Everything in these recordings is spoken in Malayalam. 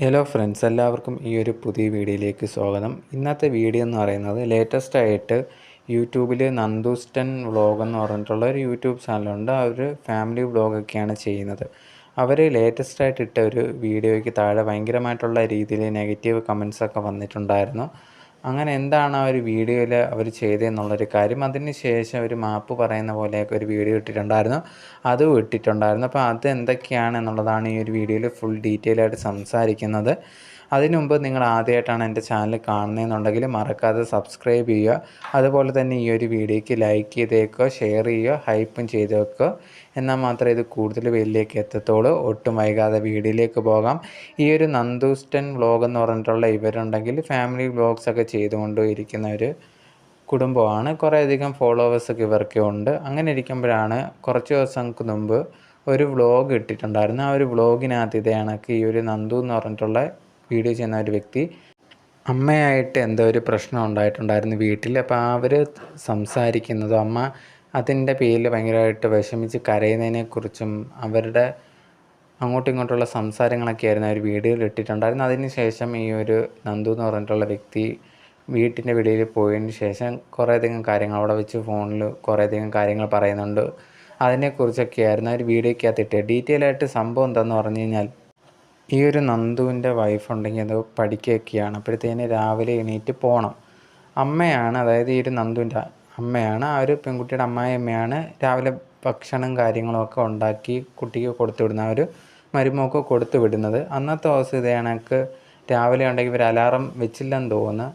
ഹലോ ഫ്രണ്ട്സ്, എല്ലാവർക്കും ഈ ഒരു പുതിയ വീഡിയോയിലേക്ക് സ്വാഗതം. ഇന്നത്തെ വീഡിയോ എന്ന് പറയുന്നത് ലേറ്റസ്റ്റ് ആയിട്ട് യൂട്യൂബിൽ നന്ദുസ്റ്റൻ വ്ളോഗ് എന്ന് പറഞ്ഞിട്ടുള്ള ഒരു യൂട്യൂബ് ചാനലുണ്ട്. അവർ ഫാമിലി വ്ളോഗൊക്കെയാണ് ചെയ്യുന്നത്. അവർ ലേറ്റസ്റ്റ് ആയിട്ട് ഇട്ട ഒരു വീഡിയോയ്ക്ക് താഴെ ഭയങ്കരമായിട്ടുള്ള രീതിയിൽ നെഗറ്റീവ് കമൻസൊക്കെ വന്നിട്ടുണ്ടായിരുന്നു. അങ്ങനെ എന്താണ് ആ ഒരു വീഡിയോയിൽ അവർ ചെയ്തതെന്നുള്ളൊരു കാര്യം, അതിന് ശേഷം ഒരു മാപ്പ് പറയുന്ന പോലെയൊക്കെ ഒരു വീഡിയോ ഇട്ടിട്ടുണ്ടായിരുന്നു, അതും ഇട്ടിട്ടുണ്ടായിരുന്നു. അപ്പോൾ അത് എന്തൊക്കെയാണെന്നുള്ളതാണ് ഈ ഒരു വീഡിയോയിൽ ഫുൾ ഡീറ്റെയിൽ ആയിട്ട് സംസാരിക്കുന്നത്. അതിനു മുമ്പ് നിങ്ങൾ ആദ്യമായിട്ടാണ് എൻ്റെ ചാനൽ കാണുന്നതെന്നുണ്ടെങ്കിൽ മറക്കാതെ സബ്സ്ക്രൈബ് ചെയ്യുക. അതുപോലെ തന്നെ ഈ ഒരു വീഡിയോയ്ക്ക് ലൈക്ക് ചെയ്തേക്കുക, ഷെയർ ചെയ്യുക, ഹൈപ്പും ചെയ്ത് വെക്കുക. എന്നാൽ മാത്രമേ ഇത് കൂടുതൽ പേരിലേക്ക് എത്തത്തുള്ളൂ. ഒട്ടും വൈകാതെ വീഡിയോയിലേക്ക് പോകാം. ഈ ഒരു നന്ദുസ്റ്റൻ വ്ളോഗ് എന്ന് പറഞ്ഞിട്ടുള്ള ഇവരുണ്ടെങ്കിൽ ഫാമിലി വ്ളോഗ്സൊക്കെ ചെയ്തുകൊണ്ട് ഇരിക്കുന്ന ഒരു കുടുംബമാണ്. കുറേയധികം ഫോളോവേഴ്സൊക്കെ ഇവർക്ക് ഉണ്ട്. അങ്ങനെ ഇരിക്കുമ്പോഴാണ് കുറച്ച് ദിവസങ്ങൾക്ക് മുമ്പ് ഒരു വ്ളോഗ് ഇട്ടിട്ടുണ്ടായിരുന്നു. ആ ഒരു വ്ളോഗിനകത്ത് ഇതേ കണക്ക് ഈ ഒരു നന്ദു എന്ന് പറഞ്ഞിട്ടുള്ള വീഡിയോ ചെയ്യുന്ന ഒരു വ്യക്തി അമ്മയായിട്ട് എന്തോ ഒരു പ്രശ്നം ഉണ്ടായിട്ടുണ്ടായിരുന്നു വീട്ടിൽ. അപ്പോൾ അവർ സംസാരിക്കുന്നതും അമ്മ അതിൻ്റെ പേരിൽ ഭയങ്കരമായിട്ട് വിഷമിച്ച് കരയുന്നതിനെക്കുറിച്ചും അവരുടെ അങ്ങോട്ടും ഇങ്ങോട്ടുള്ള സംസാരങ്ങളൊക്കെ ആയിരുന്നു ആ ഒരു വീഡിയോയിൽ ഇട്ടിട്ടുണ്ടായിരുന്നു. അതിന് ശേഷം ഈ ഒരു നന്ദു എന്ന് പറഞ്ഞിട്ടുള്ള വ്യക്തി വീട്ടിൻ്റെ വെളിയിൽ പോയതിന് ശേഷം കുറേയധികം കാര്യങ്ങൾ അവിടെ വെച്ച് ഫോണിൽ കുറേയധികം കാര്യങ്ങൾ പറയുന്നുണ്ട്. അതിനെക്കുറിച്ചൊക്കെയായിരുന്നു ആ ഒരു വീഡിയോയ്ക്കകത്ത് ഇട്ടത്. ഡീറ്റെയിൽ ആയിട്ട് സംഭവം എന്താണെന്ന് പറഞ്ഞു കഴിഞ്ഞാൽ, ഈ ഒരു നന്ദുവിൻ്റെ വൈഫുണ്ടെങ്കിൽ അത് പഠിക്കുകയൊക്കെയാണ്. അപ്പോഴത്തേന് രാവിലെ എണീറ്റ് പോകണം. അമ്മയാണ്, അതായത് ഈ ഒരു നന്ദുവിൻ്റെ അമ്മയാണ്, ആ ഒരു പെൺകുട്ടിയുടെ അമ്മായിയമ്മയാണ് രാവിലെ ഭക്ഷണം കാര്യങ്ങളൊക്കെ ഉണ്ടാക്കി കുട്ടിക്ക് കൊടുത്തു വിടുന്ന ആ ഒരു മരുമോൾക്ക് കൊടുത്തു വിടുന്നത്. അന്നത്തെ ദിവസം ഇതേ കണക്ക് രാവിലെ ഉണ്ടെങ്കിൽ ഇവർ അലാറം വെച്ചില്ലെന്ന് തോന്നുന്നു.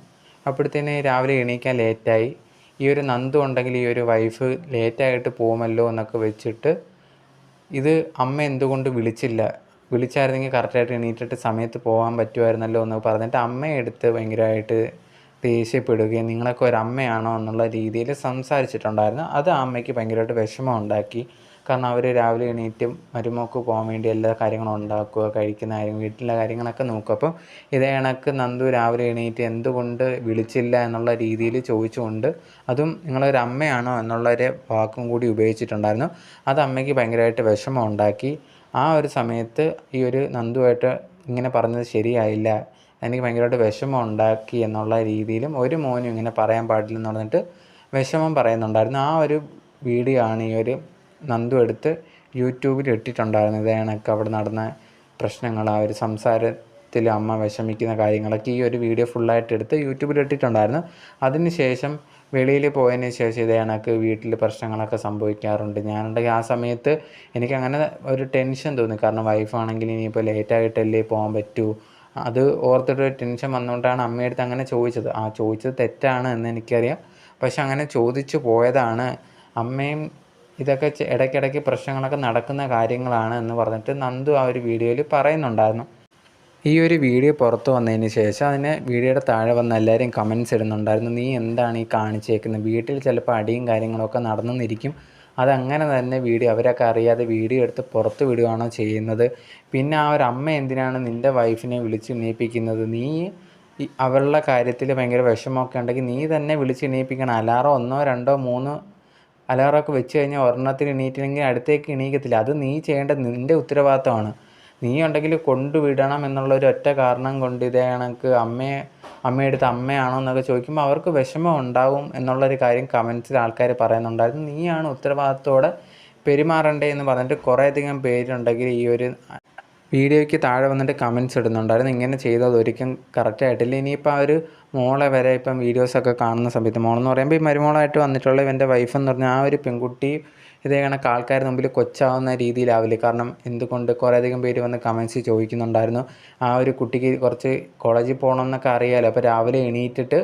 അപ്പോഴത്തേന് രാവിലെ എണീക്കാൻ ലേറ്റായി. ഈ ഒരു നന്ദു ഉണ്ടെങ്കിൽ ഈ ഒരു വൈഫ് ലേറ്റായിട്ട് പോകുമല്ലോ എന്നൊക്കെ വെച്ചിട്ട് ഇത് അമ്മ എന്തുകൊണ്ട് വിളിച്ചായിരുന്നെങ്കിൽ കറക്റ്റായിട്ട് എണീറ്റിട്ട് സമയത്ത് പോകാൻ പറ്റുമായിരുന്നല്ലോ എന്നൊക്കെ പറഞ്ഞിട്ട് അമ്മയെ എടുത്ത് ഭയങ്കരമായിട്ട് ദേഷ്യപ്പെടുകയും നിങ്ങളൊക്കെ ഒരു അമ്മയാണോ എന്നുള്ള രീതിയിൽ സംസാരിച്ചിട്ടുണ്ടായിരുന്നു. അത് ആ അമ്മയ്ക്ക് ഭയങ്കരമായിട്ട് വിഷമം ഉണ്ടാക്കി. കാരണം അവർ രാവിലെ എണീറ്റ് മരുമോൾക്ക് പോകാൻ വേണ്ടി എല്ലാ കാര്യങ്ങളും ഉണ്ടാക്കുക, കഴിക്കുന്ന കാര്യം, വീട്ടിലെ കാര്യങ്ങളൊക്കെ നോക്കുക. അപ്പം ഇതേ കണക്ക് നന്ദു രാവിലെ എണീറ്റ് എന്തുകൊണ്ട് വിളിച്ചില്ല എന്നുള്ള രീതിയിൽ ചോദിച്ചുകൊണ്ട്, അതും നിങ്ങളൊരു അമ്മയാണോ എന്നുള്ളൊരു വാക്കും കൂടി ഉപയോഗിച്ചിട്ടുണ്ടായിരുന്നു. അത് അമ്മയ്ക്ക് ഭയങ്കരമായിട്ട് വിഷമം ഉണ്ടാക്കി. ആ ഒരു സമയത്ത് ഈ ഒരു നന്ദുവായിട്ട് ഇങ്ങനെ പറഞ്ഞത് ശരിയായില്ല, എനിക്ക് ഭയങ്കരമായിട്ട് വിഷമം ഉണ്ടാക്കി എന്നുള്ള രീതിയിലും ഒരു മോനും ഇങ്ങനെ പറയാൻ പാടില്ലെന്ന് പറഞ്ഞിട്ട് വിഷമം പറയുന്നുണ്ടായിരുന്നു. ആ ഒരു വീഡിയോ ആണ് ഈ ഒരു നന്ദു എടുത്ത് യൂട്യൂബിൽ ഇട്ടിട്ടുണ്ടായിരുന്നു. ഇതേ കണക്ക് അവിടെ നടന്ന പ്രശ്നങ്ങൾ, ആ ഒരു സംസാരത്തിൽ അമ്മ വിഷമിക്കുന്ന കാര്യങ്ങളൊക്കെ ഈ ഒരു വീഡിയോ ഫുള്ളായിട്ട് എടുത്ത് യൂട്യൂബിൽ ഇട്ടിട്ടുണ്ടായിരുന്നു. അതിന് ശേഷം വെളിയിൽ പോയതിന് ശേഷം ഇതേ കണക്ക് വീട്ടിൽ പ്രശ്നങ്ങളൊക്കെ സംഭവിക്കാറുണ്ട്. ഞാനുണ്ടെങ്കിൽ ആ സമയത്ത് എനിക്കങ്ങനെ ഒരു ടെൻഷൻ തോന്നി. കാരണം വൈഫാണെങ്കിൽ ഇനിയിപ്പോൾ ലേറ്റായിട്ടല്ലേ പോകാൻ പറ്റൂ, അത് ഓർത്തിട്ട് ടെൻഷൻ വന്നുകൊണ്ടാണ് അമ്മയടുത്ത് അങ്ങനെ ചോദിച്ചത്. ആ ചോദിച്ചത് തെറ്റാണ് എന്ന് എനിക്കറിയാം, പക്ഷെ അങ്ങനെ ചോദിച്ചു പോയതാണ്. അമ്മയും ഇതൊക്കെ ഇടയ്ക്കിടയ്ക്ക് പ്രശ്നങ്ങളൊക്കെ നടക്കുന്ന കാര്യങ്ങളാണ് എന്ന് പറഞ്ഞിട്ട് നന്ദു ആ ഒരു വീഡിയോയിൽ പറയുന്നുണ്ടായിരുന്നു. ഈ ഒരു വീഡിയോ പുറത്ത് വന്നതിന് ശേഷം അതിന് വീഡിയോയുടെ താഴെ വന്ന് എല്ലാവരും കമൻറ്റ്സ് ഇടുന്നുണ്ടായിരുന്നു, നീ എന്താണ് ഈ കാണിച്ചേക്കുന്നത്, വീട്ടിൽ ചിലപ്പോൾ അടിയും കാര്യങ്ങളൊക്കെ നടന്നെന്നിരിക്കും, അതങ്ങനെ തന്നെ വീഡിയോ അവരൊക്കെ അറിയാതെ വീഡിയോ എടുത്ത് പുറത്ത് വിടുകയാണോ ചെയ്യുന്നത്, പിന്നെ ആ ഒരു അമ്മ എന്തിനാണ് നിൻ്റെ വൈഫിനെ വിളിച്ച് എണീപ്പിക്കുന്നത്, നീ അവളുടെ കാര്യത്തിൽ ഭയങ്കര വിഷമമൊക്കെ ഉണ്ടെങ്കിൽ നീ തന്നെ വിളിച്ച് എണീപ്പിക്കണം. അലാറം 1 2 3 അലാറമൊക്കെ വെച്ച് കഴിഞ്ഞാൽ ഒരെണ്ണത്തിൽ എണീറ്റില്ലെങ്കിൽ അടുത്തേക്ക് എണീക്കത്തില്ല. അത് നീ ചെയ്യേണ്ടത് നിൻ്റെ ഉത്തരവാദിത്തമാണ്. നീ ഉണ്ടെങ്കിൽ കൊണ്ടുവിടണം എന്നുള്ളൊരു ഒറ്റ കാരണം കൊണ്ട് ഇതേ കണക്ക് അമ്മയെടുത്ത് അമ്മയാണോ എന്നൊക്കെ ചോദിക്കുമ്പോൾ അവർക്ക് വിഷമം ഉണ്ടാവും എന്നുള്ളൊരു കാര്യം കമൻസിൽ ആൾക്കാർ പറയുന്നുണ്ടായിരുന്നു. നീയാണ് ഉത്തരവാദിത്തത്തോടെ പെരുമാറണ്ടേ എന്ന് പറഞ്ഞിട്ട് കുറേയധികം പേരുണ്ടെങ്കിൽ ഈ ഒരു വീഡിയോയ്ക്ക് താഴെ വന്നിട്ട് കമൻറ്റ്സ് ഇടുന്നുണ്ടായിരുന്നു, ഇങ്ങനെ ചെയ്തത് ഒരിക്കലും കറക്റ്റായിട്ടില്ല. ഇനിയിപ്പോൾ ആ ഒരു മോളെ വരെ ഇപ്പം വീഡിയോസൊക്കെ കാണുന്ന സമയത്ത്, മോളെന്ന് പറയുമ്പോൾ ഈ മരുമോളായിട്ട് വന്നിട്ടുള്ള ഇവൻ്റെ വൈഫെന്ന് പറഞ്ഞാൽ ആ ഒരു പെൺകുട്ടി ഇതേ കണക്ക് ആൾക്കാരുടെ മുമ്പിൽ കൊച്ചാവുന്ന രീതിയിലാവില്ല. കാരണം എന്തുകൊണ്ട് കുറേയധികം പേര് വന്ന് കമൻറ്റ്സ് ചോദിക്കുന്നുണ്ടായിരുന്നു, ആ ഒരു കുട്ടിക്ക് കുറച്ച് കോളേജിൽ പോകണം എന്നൊക്കെ അറിയാമല്ലോ, അപ്പോൾ രാവിലെ എണീറ്റിട്ട്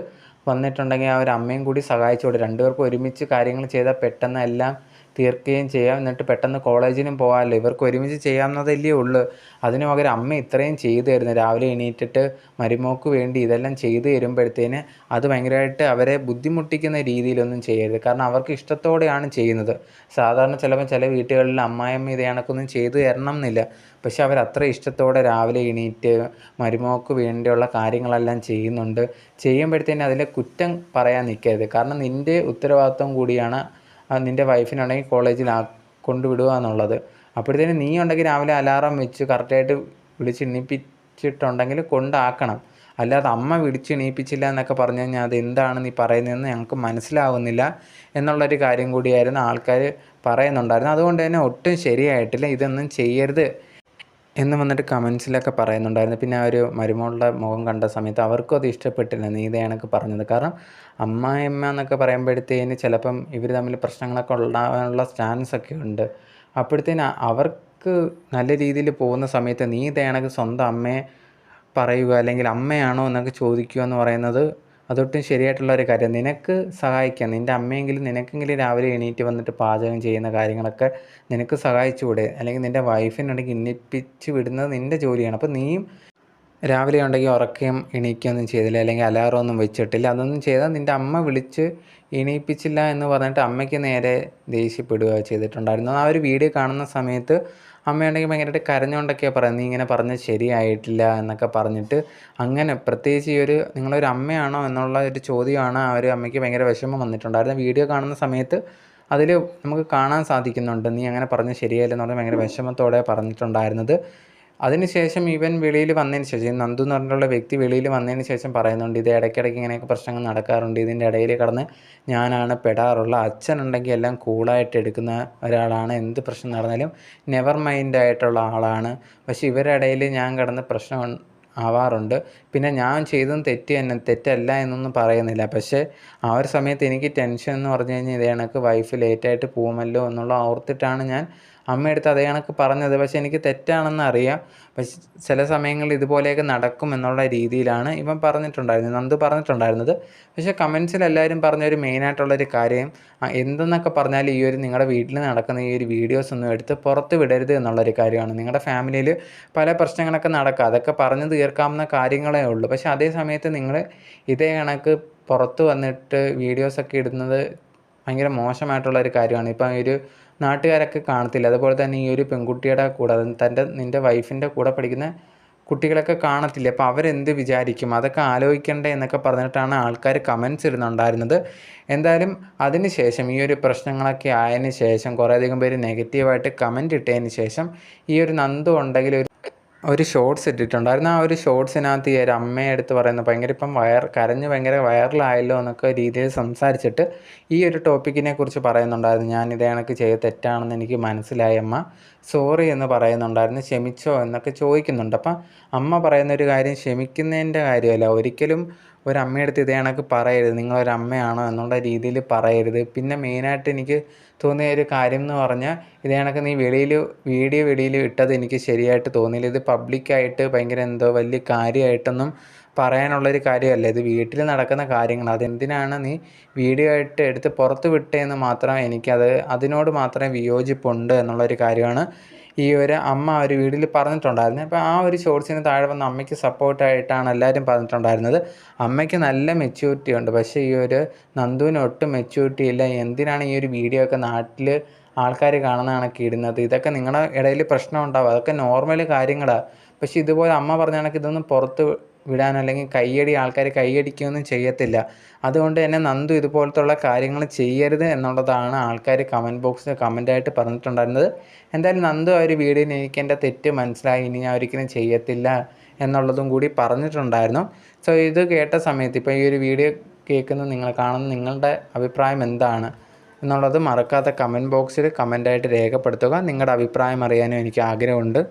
വന്നിട്ടുണ്ടെങ്കിൽ ആ ഒരു അമ്മയും കൂടി സഹായിച്ചോടെ, രണ്ടുപേർക്കും ഒരുമിച്ച് കാര്യങ്ങൾ ചെയ്താൽ പെട്ടെന്ന് എല്ലാം തീർക്കുകയും ചെയ്യാം, എന്നിട്ട് പെട്ടെന്ന് കോളേജിനും പോകാമല്ലോ, ഇവർക്ക് ഒരുമിച്ച് ചെയ്യാവുന്നതല്ലേ ഉള്ളൂ. അതിന് പകരം അമ്മ ഇത്രയും ചെയ്തു തരുന്നു, രാവിലെ എണീറ്റിട്ട് മരുമോൾക്ക് വേണ്ടി ഇതെല്ലാം ചെയ്തു തരുമ്പോഴത്തേന് അത് ഭയങ്കരമായിട്ട് അവരെ ബുദ്ധിമുട്ടിക്കുന്ന രീതിയിലൊന്നും ചെയ്യരുത്. കാരണം അവർക്ക് ഇഷ്ടത്തോടെയാണ് ചെയ്യുന്നത്. സാധാരണ ചില വീട്ടുകളിൽ അമ്മായിയമ്മ ഇത് കണക്കൊന്നും ചെയ്തു തരണം എന്നില്ല, പക്ഷെ അവരത്ര ഇഷ്ടത്തോടെ രാവിലെ എണീറ്റ് മരുമോൾക്ക് വേണ്ടിയുള്ള കാര്യങ്ങളെല്ലാം ചെയ്യുന്നുണ്ട്. ചെയ്യുമ്പോഴത്തേന് അതിലെ കുറ്റം പറയാൻ നിൽക്കരുത്. കാരണം നിൻ്റെ ഉത്തരവാദിത്വം കൂടിയാണ് നിൻ്റെ വൈഫിനുണ്ടെങ്കിൽ കോളേജിൽ കൊണ്ടുവിടുക എന്നുള്ളത്. അപ്പോഴത്തേനും നീ ഉണ്ടെങ്കിൽ രാവിലെ അലാറം വെച്ച് കറക്റ്റായിട്ട് വിളിച്ച് എണ്ണിപ്പിച്ച് എണീപ്പിച്ചിട്ടുണ്ടെങ്കിൽ കൊണ്ടാക്കണം. അല്ലാതെ അമ്മ വിളിച്ചെണീപ്പിച്ചില്ല എന്നൊക്കെ പറഞ്ഞു കഴിഞ്ഞാൽ അത് എന്താണ് നീ പറയുന്നതെന്ന് ഞങ്ങൾക്ക് മനസ്സിലാവുന്നില്ല എന്നുള്ളൊരു കാര്യം കൂടിയായിരുന്നു ആൾക്കാർ പറയുന്നുണ്ടായിരുന്നു. അതുകൊണ്ട് തന്നെ ഒട്ടും ശരിയായിട്ടില്ല, ഇതൊന്നും ചെയ്യരുത് എന്ന് വന്നിട്ട് കമൻസിലൊക്കെ പറയുന്നുണ്ടായിരുന്നു. പിന്നെ ആ ഒരു മരുമകളുടെ മുഖം കണ്ട സമയത്ത് അവർക്കും അത് ഇഷ്ടപ്പെട്ടില്ല നീ ഇതേ കണക്ക് പറഞ്ഞത്. കാരണം അമ്മായിയമ്മ എന്നൊക്കെ പറയുമ്പോഴത്തേന് ചിലപ്പം ഇവർ തമ്മിൽ പ്രശ്നങ്ങളൊക്കെ ഉണ്ടാകാനുള്ള ചാൻസൊക്കെ ഉണ്ട്. അപ്പോഴത്തേന് അവർക്ക് നല്ല രീതിയിൽ പോകുന്ന സമയത്ത് നീ ഇതേ കണക്ക് സ്വന്തം അമ്മയെ പറയുക അല്ലെങ്കിൽ അമ്മയാണോ എന്നൊക്കെ ചോദിക്കുക എന്ന് പറയുന്നത് അതൊട്ടും ശരിയായിട്ടുള്ള ഒരു കാര്യം. നിനക്ക് സഹായിക്കാം, നിൻ്റെ അമ്മയെങ്കിലും നിനക്കെങ്കിലും രാവിലെ എണീറ്റ് വന്നിട്ട് പാചകം ചെയ്യുന്ന കാര്യങ്ങളൊക്കെ നിനക്ക് സഹായിച്ചുകൂടെ? അല്ലെങ്കിൽ നിൻ്റെ വൈഫിനുണ്ടെങ്കിൽ എണീപ്പിച്ച് വിടുന്നത് നിൻ്റെ ജോലിയാണ്. അപ്പോൾ നീയും രാവിലെ ഉണ്ടെങ്കിൽ ഉറക്കം എണീക്കുകയൊന്നും ചെയ്തില്ല, അല്ലെങ്കിൽ അലാറം ഒന്നും വെച്ചിട്ടില്ല. അതൊന്നും ചെയ്താൽ നിൻ്റെ അമ്മ വിളിച്ച് എണീപ്പിച്ചില്ല എന്ന് പറഞ്ഞിട്ട് അമ്മയ്ക്ക് നേരെ ദേഷ്യപ്പെടുക ചെയ്തിട്ടുണ്ടായിരുന്നു. ആ ഒരു വീഡിയോ കാണുന്ന സമയത്ത് അമ്മയുണ്ടെങ്കിൽ ഭയങ്കരമായിട്ട് കരഞ്ഞുകൊണ്ടൊക്കെയാണ് പറയുന്നത്, നീ ഇങ്ങനെ പറഞ്ഞത് ശരിയായിട്ടില്ല എന്നൊക്കെ പറഞ്ഞിട്ട്. അങ്ങനെ പ്രത്യേകിച്ച് ഈ ഒരു നിങ്ങളൊരു അമ്മയാണോ എന്നുള്ള ഒരു ചോദ്യമാണ് ആ ഒരു അമ്മയ്ക്ക് ഭയങ്കര വിഷമം വന്നിട്ടുണ്ടായിരുന്നു. വീഡിയോ കാണുന്ന സമയത്ത് അതിൽ നമുക്ക് കാണാൻ സാധിക്കുന്നുണ്ട്, നീ അങ്ങനെ പറഞ്ഞത് ശരിയായില്ലെന്ന് പറഞ്ഞാൽ ഭയങ്കര വിഷമത്തോടെ പറഞ്ഞിട്ടുണ്ടായിരുന്നത്. അതിനുശേഷം ഇവൻ വെളിയിൽ വന്നതിന് ശേഷം നന്ദു എന്ന് പറഞ്ഞിട്ടുള്ള വ്യക്തി വെളിയിൽ വന്നതിന് ശേഷം പറയുന്നുണ്ട്, ഇത് ഇടയ്ക്കിടയ്ക്ക് ഇങ്ങനെയൊക്കെ പ്രശ്നങ്ങൾ നടക്കാറുണ്ട്, ഇതിൻ്റെ ഇടയിൽ കടന്ന് ഞാനാണ് പെടാറുള്ള. അച്ഛനുണ്ടെങ്കിൽ എല്ലാം കൂളായിട്ട് എടുക്കുന്ന ഒരാളാണ്, എന്ത് പ്രശ്നം നടന്നാലും നെവർ മൈൻഡ് ആയിട്ടുള്ള ആളാണ്. പക്ഷേ ഇവരുടെ ഇടയിൽ ഞാൻ കടന്ന് പ്രശ്നം ആവാറുണ്ട്. പിന്നെ ഞാൻ ചെയ്തതും തെറ്റല്ല എന്നൊന്നും പറയുന്നില്ല. പക്ഷേ ആ ഒരു സമയത്ത് എനിക്ക് ടെൻഷൻ എന്ന് പറഞ്ഞു കഴിഞ്ഞാൽ ഇതേ കണക്ക് വൈഫ് ലേറ്റായിട്ട് പോകുമല്ലോ എന്നുള്ള ഓർത്തിട്ടാണ് ഞാൻ അമ്മയെടുത്ത് അതേ കണക്ക് പറഞ്ഞത്. പക്ഷേ എനിക്ക് തെറ്റാണെന്ന് അറിയാം. പക്ഷെ ചില സമയങ്ങളിൽ ഇതുപോലെയൊക്കെ നടക്കും എന്നുള്ള രീതിയിലാണ് ഇവൻ പറഞ്ഞിട്ടുണ്ടായിരുന്നത്, നന്ദു പറഞ്ഞിട്ടുണ്ടായിരുന്നത്. പക്ഷേ കമൻസിൽ എല്ലാവരും പറഞ്ഞൊരു മെയിനായിട്ടുള്ളൊരു കാര്യം എന്തെന്നൊക്കെ പറഞ്ഞാൽ ഈ ഒരു നിങ്ങളുടെ വീട്ടിൽ നടക്കുന്ന ഈ ഒരു വീഡിയോസ് ഒന്നും എടുത്ത് പുറത്ത് വിടരുത് എന്നുള്ളൊരു കാര്യമാണ്. നിങ്ങളുടെ ഫാമിലിയിൽ പല പ്രശ്നങ്ങളൊക്കെ നടക്കുക, അതൊക്കെ പറഞ്ഞു തീർക്കാവുന്ന കാര്യങ്ങളേ ഉള്ളൂ. പക്ഷേ അതേ സമയത്ത് നിങ്ങൾ ഇതേ കണക്ക് പുറത്ത് വന്നിട്ട് വീഡിയോസൊക്കെ ഇടുന്നത് ഭയങ്കര മോശമായിട്ടുള്ളൊരു കാര്യമാണ്. ഇപ്പം ഒരു നാട്ടുകാരൊക്കെ കാണത്തില്ല, അതുപോലെ തന്നെ ഈ ഒരു പെൺകുട്ടിയുടെ കൂടെ നിൻ്റെ വൈഫിൻ്റെ കൂടെ പഠിക്കുന്ന കുട്ടികളൊക്കെ കാണത്തില്ല. അപ്പോൾ അവരെന്ത് വിചാരിക്കും, അതൊക്കെ ആലോചിക്കണ്ടേ എന്നൊക്കെ പറഞ്ഞിട്ടാണ് ആൾക്കാർ കമൻസ് ഇടുന്നുണ്ടായിരുന്നത്. എന്തായാലും അതിന് ശേഷം ഈ ഒരു പ്രശ്നങ്ങളൊക്കെ ആയതിന് ശേഷം കുറേയധികം പേര് നെഗറ്റീവായിട്ട് കമൻറ്റ് ഇട്ടതിന് ശേഷം ഈ ഒരു നന്ദു ഉണ്ടെങ്കിൽ ഒരു ഷോർട്സ് ഇട്ടിട്ടുണ്ടായിരുന്നു. ആ ഒരു ഷോർട്സിനകത്ത് ഈ ഒരു അമ്മയെ എടുത്ത് പറയുന്നത് ഭയങ്കര ഇപ്പം കരഞ്ഞ് ഭയങ്കര വൈറലായല്ലോ എന്നൊക്കെ രീതിയിൽ സംസാരിച്ചിട്ട് ഈ ഒരു ടോപ്പിക്കിനെ കുറിച്ച് പറയുന്നുണ്ടായിരുന്നു. ഞാൻ ഇതേ കണക്ക് ചെയ്ത് തെറ്റാണെന്ന് എനിക്ക് മനസ്സിലായി അമ്മ, സോറി എന്ന് പറയുന്നുണ്ടായിരുന്നു, ക്ഷമിച്ചോ എന്നൊക്കെ ചോദിക്കുന്നുണ്ട്. അപ്പം അമ്മ പറയുന്നൊരു കാര്യം ക്ഷമിക്കുന്നതിൻ്റെ കാര്യമല്ല, ഒരിക്കലും ഒരമ്മയെടുത്ത് ഇതേ കണക്ക് പറയരുത്, നിങ്ങളൊരമ്മയാണോ എന്നുള്ള രീതിയിൽ പറയരുത്. പിന്നെ മെയിനായിട്ട് എനിക്ക് തോന്നിയ ഒരു കാര്യം എന്ന് പറഞ്ഞാൽ ഇതേ കണക്ക് നീ വീഡിയോ ഇട്ടത് എനിക്ക് ശരിയായിട്ട് തോന്നിയില്ല. ഇത് പബ്ലിക്കായിട്ട് ഭയങ്കര എന്തോ വലിയ കാര്യമായിട്ടൊന്നും പറയാനുള്ളൊരു കാര്യമല്ല, ഇത് വീട്ടിൽ നടക്കുന്ന കാര്യങ്ങൾ. അതെന്തിനാണ് നീ വീഡിയോ ആയിട്ട് എടുത്ത് പുറത്ത് വിട്ടതെന്ന് മാത്രം അതിനോട് മാത്രമേ വിയോജിപ്പുണ്ട് എന്നുള്ളൊരു കാര്യമാണ് ഈ ഒരു അമ്മ ഒരു വീഡിയോയിൽ പറഞ്ഞിട്ടുണ്ടായിരുന്നത്. അപ്പോൾ ആ ഒരു ഷോർട്സിന് താഴെ വന്ന അമ്മയ്ക്ക് സപ്പോർട്ടായിട്ടാണ് എല്ലാവരും പറഞ്ഞിട്ടുണ്ടായിരുന്നത്. അമ്മയ്ക്ക് നല്ല മെച്യൂരിറ്റി ഉണ്ട്, പക്ഷേ ഈ ഒരു നന്ദുവിന് ഒട്ടും മെച്യൂരിറ്റി ഇല്ല. എന്തിനാണ് ഈ ഒരു വീഡിയോ ഒക്കെ നാട്ടിൽ ആൾക്കാർ കാണുന്ന കണക്ക് ഇടുന്നത്? ഇതൊക്കെ നിങ്ങളുടെ ഇടയിൽ പ്രശ്നം ഉണ്ടാവും, അതൊക്കെ നോർമൽ കാര്യങ്ങളാണ്. പക്ഷേ ഇതുപോലെ അമ്മ പറഞ്ഞ കണക്ക് ഇതൊന്നും പുറത്ത് വിടാനോ അല്ലെങ്കിൽ ആൾക്കാർ കൈയടിക്കുകയൊന്നും ചെയ്യത്തില്ല. അതുകൊണ്ട് തന്നെ നന്ദു ഇതുപോലത്തുള്ള കാര്യങ്ങൾ ചെയ്യരുത് എന്നുള്ളതാണ് ആൾക്കാർ കമൻറ്റ് ബോക്സിൽ കമൻറ്റായിട്ട് പറഞ്ഞിട്ടുണ്ടായിരുന്നത്. എന്തായാലും നന്ദു ആ ഒരു വീഡിയോയിൽ എനിക്ക് എൻ്റെ തെറ്റ് മനസ്സിലായി, ഇനി ഞാൻ ഒരിക്കലും ചെയ്യത്തില്ല എന്നുള്ളതും കൂടി പറഞ്ഞിട്ടുണ്ടായിരുന്നു. സോ ഇത് കേട്ട സമയത്ത് ഇപ്പോൾ ഈ ഒരു വീഡിയോ കാണുന്ന നിങ്ങളുടെ അഭിപ്രായം എന്താണ് എന്നുള്ളത് മറക്കാതെ കമൻറ്റ് ബോക്സിൽ കമൻറ്റായിട്ട് രേഖപ്പെടുത്തുക. നിങ്ങളുടെ അഭിപ്രായം അറിയാനും എനിക്ക് ആഗ്രഹമുണ്ട്.